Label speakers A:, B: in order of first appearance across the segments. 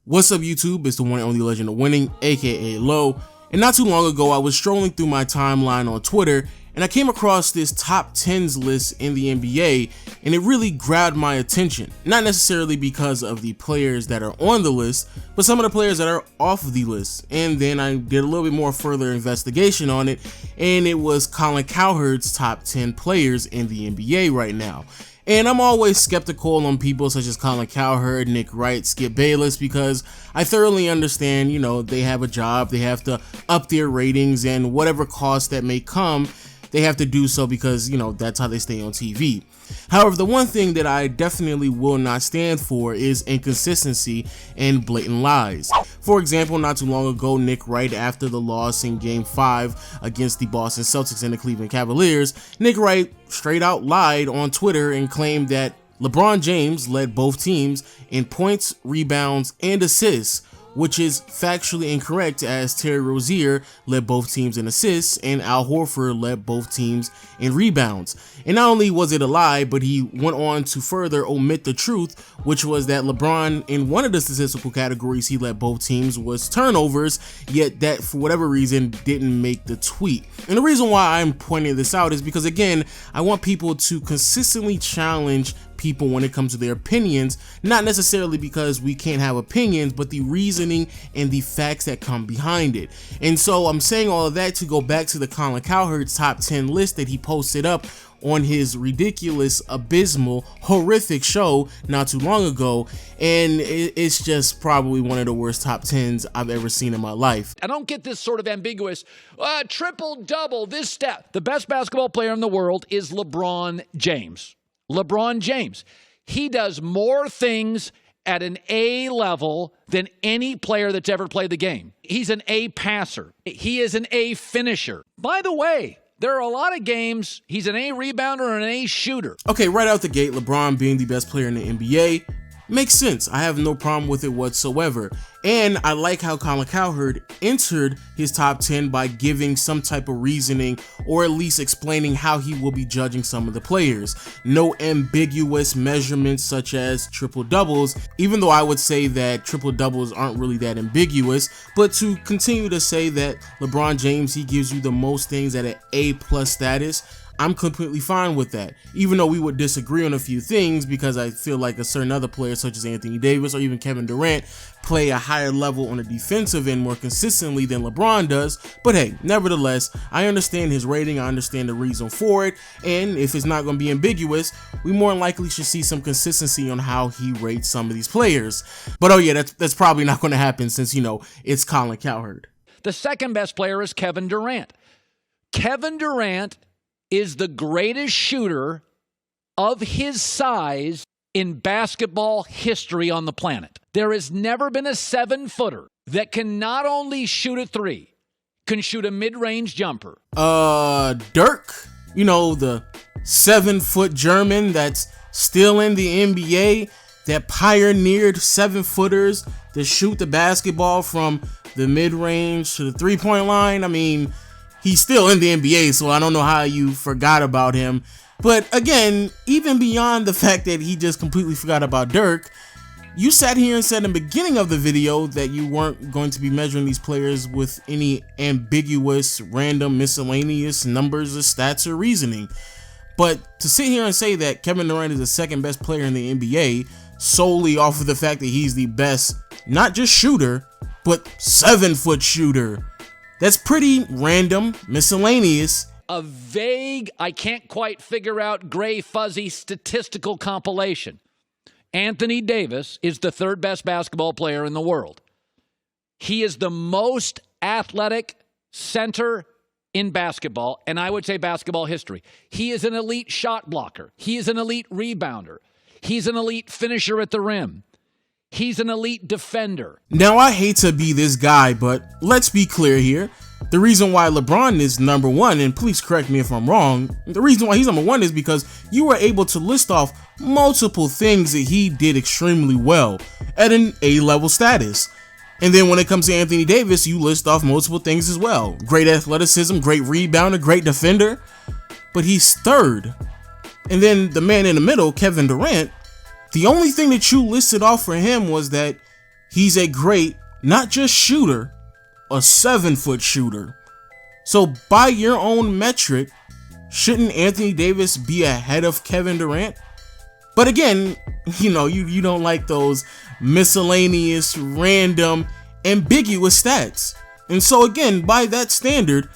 A: What's up YouTube, it's the one and only legend of winning, aka Low, and not too long ago I was strolling through my timeline on Twitter and I came across this top 10s list in the NBA and it really grabbed my attention. Not necessarily because of the players that are on the list, but some of the players that are off of the list. And then I did a little bit more further investigation on it, and it was Colin Cowherd's top 10 players in the NBA right now. And I'm always skeptical on people such as Colin Cowherd, Nick Wright, Skip Bayless, because I thoroughly understand, they have a job, they have to up their ratings, and whatever cost that may come, they have to do so because, that's how they stay on TV. However, the one thing that I definitely will not stand for is inconsistency and blatant lies. For example, not too long ago, Nick Wright, after the loss in Game 5 against the Boston Celtics and the Cleveland Cavaliers, Nick Wright straight out lied on Twitter and claimed that LeBron James led both teams in points, rebounds, and assists, which is factually incorrect, as Terry Rozier led both teams in assists and Al Horford led both teams in rebounds. And not only was it a lie, but he went on to further omit the truth, which was that LeBron, in one of the statistical categories he led both teams, was turnovers, yet that for whatever reason didn't make the tweet. And the reason why I'm pointing this out is because, again, I want people to consistently challenge people when it comes to their opinions, not necessarily because we can't have opinions, but the reasoning and the facts that come behind it. And so I'm saying all of that to go back to the Colin Cowherd's top 10 list that he posted up on his ridiculous, abysmal, horrific show not too long ago, and it's just probably one of the worst top 10s I've ever seen in my life.
B: I don't get this sort of ambiguous triple-double, this stat. The best basketball player in the world is LeBron James. LeBron James. He does more things at an A level than any player that's ever played the game. He's an A passer. He is an A finisher. By the way, there are a lot of games he's an A rebounder or an A shooter.
A: Okay, right out the gate, LeBron being the best player in the NBA makes sense. I have no problem with it whatsoever. And I like how Colin Cowherd entered his top 10 by giving some type of reasoning, or at least explaining how he will be judging some of the players. No ambiguous measurements such as triple doubles, even though I would say that triple doubles aren't really that ambiguous, but to continue to say that LeBron James, he gives you the most things at an A+ status, I'm completely fine with that, even though we would disagree on a few things, because I feel like a certain other players such as Anthony Davis or even Kevin Durant play a higher level on the defensive end more consistently than LeBron does. But hey, nevertheless, I understand his rating, I understand the reason for it, and if it's not going to be ambiguous, we more than likely should see some consistency on how he rates some of these players. But oh yeah, that's probably not going to happen since, it's Colin Cowherd.
B: The second best player is Kevin Durant. Kevin Durant is the greatest shooter of his size in basketball history on the planet. There has never been a 7-footer that can not only shoot a three, can shoot a mid-range jumper.
A: Dirk, the 7-foot German that's still in the NBA, that pioneered 7-footers that shoot the basketball from the mid-range to the three-point line. I mean, he's still in the NBA, so I don't know how you forgot about him. But again, even beyond the fact that he just completely forgot about Dirk, you sat here and said in the beginning of the video that you weren't going to be measuring these players with any ambiguous, random, miscellaneous numbers or stats or reasoning. But to sit here and say that Kevin Durant is the second best player in the NBA solely off of the fact that he's the best, not just shooter, but 7-foot shooter, that's pretty random, miscellaneous.
B: A vague, I can't quite figure out, gray, fuzzy statistical compilation. Anthony Davis is the third best basketball player in the world. He is the most athletic center in basketball, and I would say basketball history. He is an elite shot blocker. He is an elite rebounder. He's an elite finisher at the rim. He's an elite defender.
A: Now, I hate to be this guy, but let's be clear here. The reason why LeBron is number one, and please correct me if I'm wrong, the reason why he's number one is because you were able to list off multiple things that he did extremely well at an A-level status. And then when it comes to Anthony Davis, you list off multiple things as well. Great athleticism, great rebounder, great defender, but he's third. And then the man in the middle, Kevin Durant, the only thing that you listed off for him was that he's a great, not just shooter, a 7-foot shooter. So by your own metric, shouldn't Anthony Davis be ahead of Kevin Durant? But again, you don't like those miscellaneous, random, ambiguous stats. And so again, by that standard,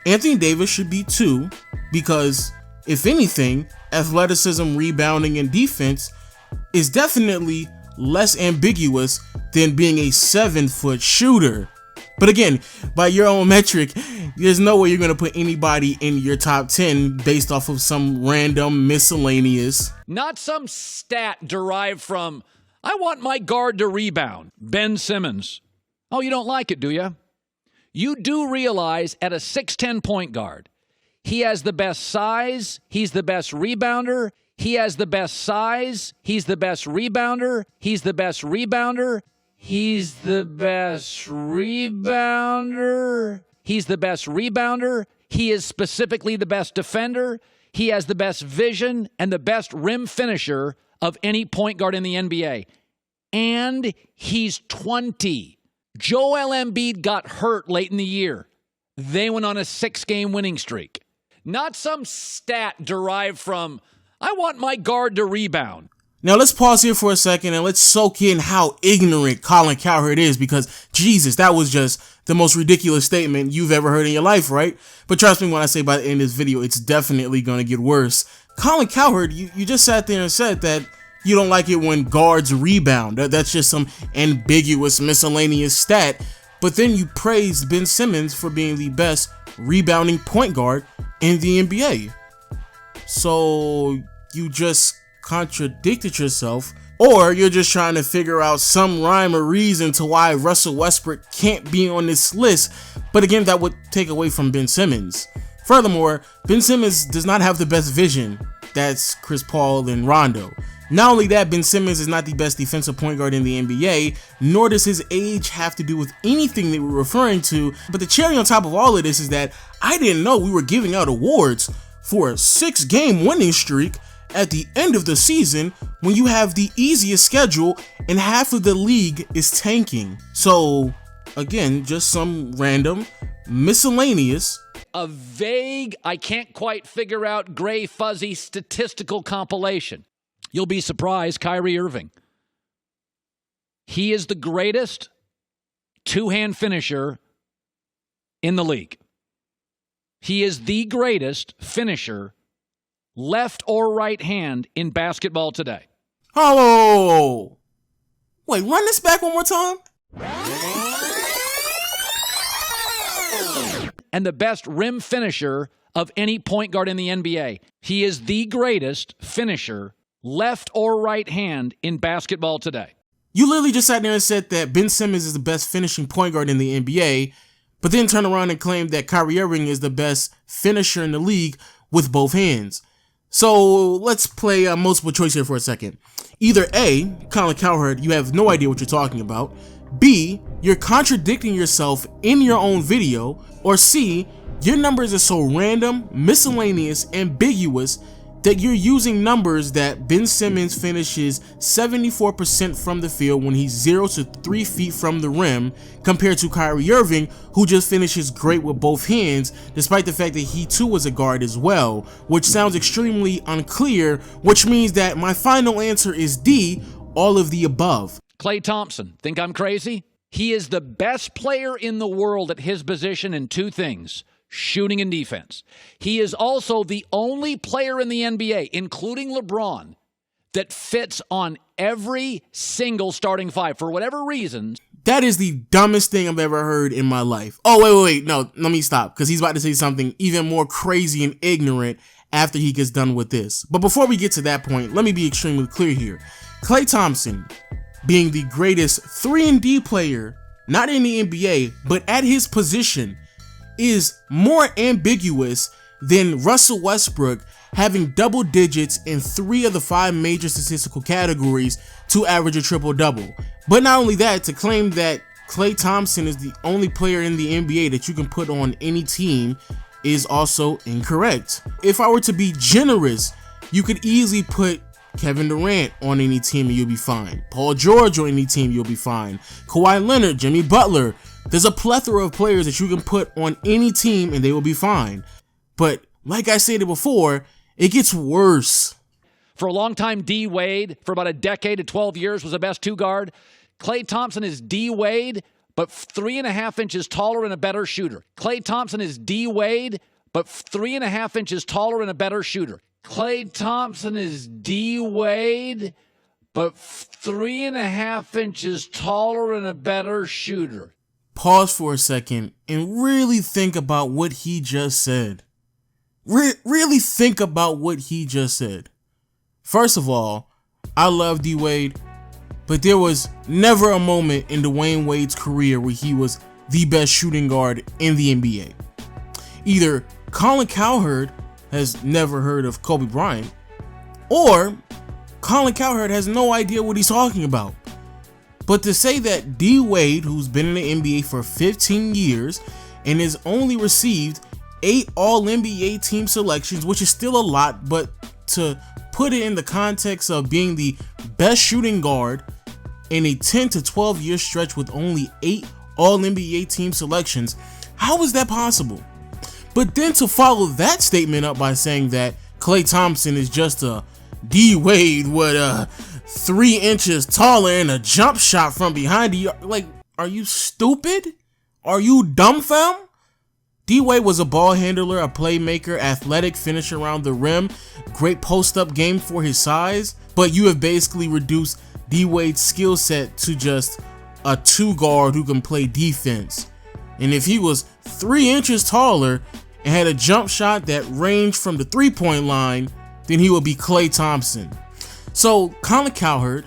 A: Anthony Davis should be 2 because, if anything, athleticism, rebounding, and defense is definitely less ambiguous than being a 7-foot shooter. But again, by your own metric, there's no way you're going to put anybody in your top 10 based off of some random miscellaneous.
B: Not some stat derived from, I want my guard to rebound. Ben Simmons. Oh, you don't like it, do you? You do realize at a 6'10 point guard, he has the best size, he's the best rebounder, he has the best size, he's the best rebounder, he's the best rebounder, he's the best rebounder, he's the best rebounder, he is specifically the best defender, he has the best vision and the best rim finisher of any point guard in the NBA. And he's 20. Joel Embiid got hurt late in the year. They went on a 6-game winning streak. Not some stat derived from, I want my guard to rebound.
A: Now let's pause here for a second and let's soak in how ignorant Colin Cowherd is, because Jesus, that was just the most ridiculous statement you've ever heard in your life, right? But trust me when I say by the end of this video, it's definitely going to get worse. Colin Cowherd, you just sat there and said that you don't like it when guards rebound. That's just some ambiguous, miscellaneous stat. But then you praised Ben Simmons for being the best rebounding point guard in the NBA. So you just contradicted yourself, or you're just trying to figure out some rhyme or reason to why Russell Westbrook can't be on this list. But again, that would take away from Ben Simmons. Furthermore, Ben Simmons does not have the best vision. That's Chris Paul and Rondo. Not only that, Ben Simmons is not the best defensive point guard in the NBA, nor does his age have to do with anything that we're referring to. But the cherry on top of all of this is that I didn't know we were giving out awards for a 6-game winning streak at the end of the season when you have the easiest schedule and half of the league is tanking. So again, just some random miscellaneous,
B: a vague, I can't quite figure out, gray fuzzy statistical compilation. You'll be surprised, Kyrie Irving. He is the greatest two-hand finisher in the league. He is the greatest finisher, left or right hand, in basketball today.
A: Oh, wait, run this back one more time.
B: And the best rim finisher of any point guard in the NBA. He is the greatest finisher, left or right hand, in basketball today.
A: You literally just sat there and said that Ben Simmons is the best finishing point guard in the NBA, but then turned around and claimed that Kyrie Irving is the best finisher in the league with both hands. So let's play a multiple choice here for a second. Either A, Colin Cowherd, you have no idea what you're talking about. B, you're contradicting yourself in your own video. Or C, your numbers are so random, miscellaneous, ambiguous that you're using numbers that Ben Simmons finishes 74% from the field when he's 0 to 3 feet from the rim, compared to Kyrie Irving, who just finishes great with both hands, despite the fact that he too was a guard as well, which sounds extremely unclear, which means that my final answer is D, all of the above.
B: Klay Thompson, think I'm crazy? He is the best player in the world at his position in two things: shooting and defense. He is also the only player in the NBA, including LeBron, that fits on every single starting five for whatever reasons.
A: That is the dumbest thing I've ever heard in my life. Oh, wait, no, let me stop, because he's about to say something even more crazy and ignorant after he gets done with this. But before we get to that point, let me be extremely clear here. Klay Thompson, being the greatest 3-and-D player, not in the NBA, but at his position, is more ambiguous than Russell Westbrook having double digits in 3 of the 5 major statistical categories to average a triple-double. But not only that, to claim that Klay Thompson is the only player in the NBA that you can put on any team is also incorrect. If I were to be generous, you could easily put Kevin Durant on any team and you'll be fine. Paul George on any team, you'll be fine. Kawhi Leonard, Jimmy Butler. There's a plethora of players that you can put on any team and they will be fine. But like I stated before, it gets worse.
B: For a long time, D. Wade, for about a decade to 12 years, was the best two guard. Klay Thompson is D. Wade, but 3.5 inches taller and a better shooter. Klay Thompson is D. Wade, but 3.5 inches taller and a better shooter. Klay Thompson is D. Wade, but 3.5 inches taller and a better shooter.
A: Pause for a second and really think about what he just said. Really think about what he just said. First of all, I love D. Wade, but there was never a moment in Dwyane Wade's career where he was the best shooting guard in the NBA. Either Colin Cowherd has never heard of Kobe Bryant, or Colin Cowherd has no idea what he's talking about. But to say that D. Wade, who's been in the NBA for 15 years and has only received 8 All-NBA team selections, which is still a lot, but to put it in the context of being the best shooting guard in a 10 to 12 year stretch with only 8 All-NBA team selections, how is that possible? But then to follow that statement up by saying that Klay Thompson is just a D. Wade with 3 inches taller and a jump shot from behind the arc. Like, are you stupid? Are you dumb, fam? D. Wade was a ball handler, a playmaker, athletic, finisher around the rim, great post-up game for his size, but you have basically reduced D. Wade's skill set to just a 2 guard who can play defense. And if he was 3 inches taller and had a jump shot that ranged from the 3-point line, then he would be Klay Thompson. So Colin Cowherd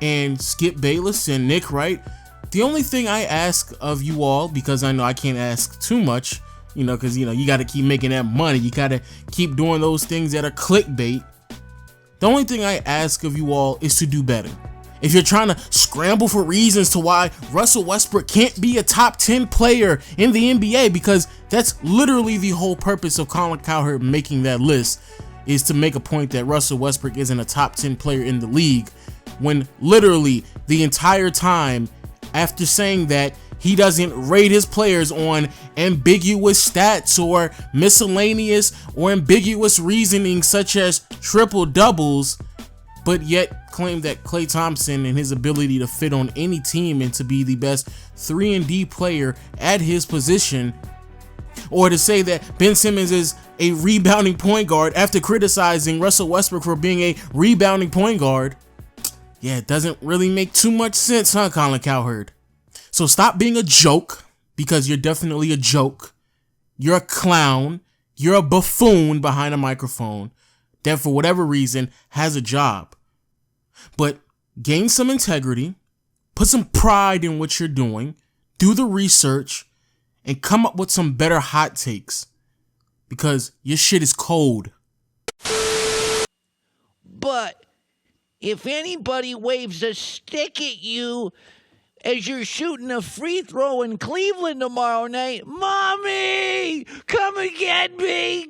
A: and Skip Bayless and Nick Wright, the only thing I ask of you all, because I know I can't ask too much, because you got to keep making that money, you got to keep doing those things that are clickbait. The only thing I ask of you all is to do better. If you're trying to scramble for reasons to why Russell Westbrook can't be a top 10 player in the NBA, because that's literally the whole purpose of Colin Cowherd making that list, is to make a point that Russell Westbrook isn't a top 10 player in the league, when literally the entire time after saying that, he doesn't rate his players on ambiguous stats or miscellaneous or ambiguous reasoning such as triple doubles, but yet claim that Klay Thompson and his ability to fit on any team and to be the best 3-and-D player at his position, or to say that Ben Simmons is a rebounding point guard after criticizing Russell Westbrook for being a rebounding point guard. Yeah, it doesn't really make too much sense, huh, Colin Cowherd? So stop being a joke, because you're definitely a joke. You're a clown. You're a buffoon behind a microphone that for whatever reason has a job. But gain some integrity, put some pride in what you're doing, do the research, and come up with some better hot takes, because your shit is cold.
C: But if anybody waves a stick at you as you're shooting a free throw in Cleveland tomorrow night, Mommy, come and get me.